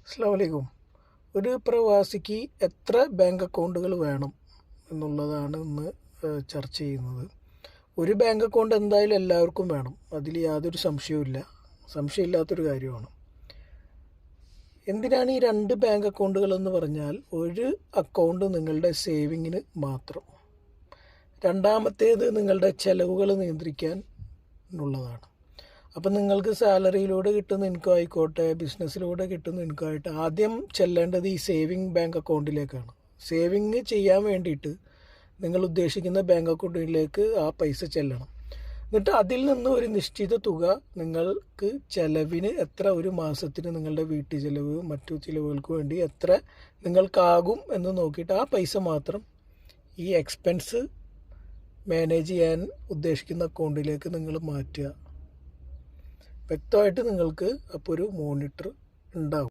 അസ്സലാമു അലൈക്കും. ഒരു പ്രവാസിക്ക് എത്ര ബാങ്ക് അക്കൗണ്ടുകൾ വേണം എന്നുള്ളതാണ് ഇന്ന് ചർച്ച ചെയ്യുന്നത്. ഒരു ബാങ്ക് അക്കൗണ്ട് എന്തായാലും എല്ലാവർക്കും വേണം, അതിൽ യാതൊരു സംശയമില്ലാത്തൊരു കാര്യമാണ്. എന്തിനാണ് ഈ രണ്ട് ബാങ്ക് അക്കൗണ്ടുകൾ എന്ന് പറഞ്ഞാൽ, ഒരു അക്കൗണ്ട് നിങ്ങളുടെ സേവിങ്ങിന് മാത്രം, രണ്ടാമത്തേത് നിങ്ങളുടെ ചെലവുകൾ നിയന്ത്രിക്കാൻ ഉള്ളതാണ്. അപ്പം നിങ്ങൾക്ക് സാലറിയിലൂടെ കിട്ടുന്ന ഇൻകം ആയിക്കോട്ടെ, ബിസിനസ്സിലൂടെ കിട്ടുന്ന ഇൻകം ആയിട്ട് ആദ്യം ചെല്ലേണ്ടത് ഈ സേവിങ് ബാങ്ക് അക്കൗണ്ടിലേക്കാണ്. സേവിങ് ചെയ്യാൻ വേണ്ടിയിട്ട് നിങ്ങൾ ഉദ്ദേശിക്കുന്ന ബാങ്ക് അക്കൗണ്ടിലേക്ക് ആ പൈസ ചെല്ലണം. എന്നിട്ട് അതിൽ നിന്ന് ഒരു നിശ്ചിത തുക നിങ്ങൾക്ക് ചെലവിന് എത്ര, ഒരു മാസത്തിന് നിങ്ങളുടെ വീട്ടു ചെലവ് മറ്റു ചിലവുകൾക്ക് വേണ്ടി എത്ര നിങ്ങൾക്കാകും എന്ന് നോക്കിയിട്ട് ആ പൈസ മാത്രം ഈ എക്സ്പെൻസ് മാനേജ് ചെയ്യാൻ ഉദ്ദേശിക്കുന്ന അക്കൗണ്ടിലേക്ക് നിങ്ങൾ മാറ്റുക. വ്യക്തമായിട്ട് നിങ്ങൾക്ക് അപ്പോൾ ഒരു മോണിറ്റർ ഉണ്ടാവും.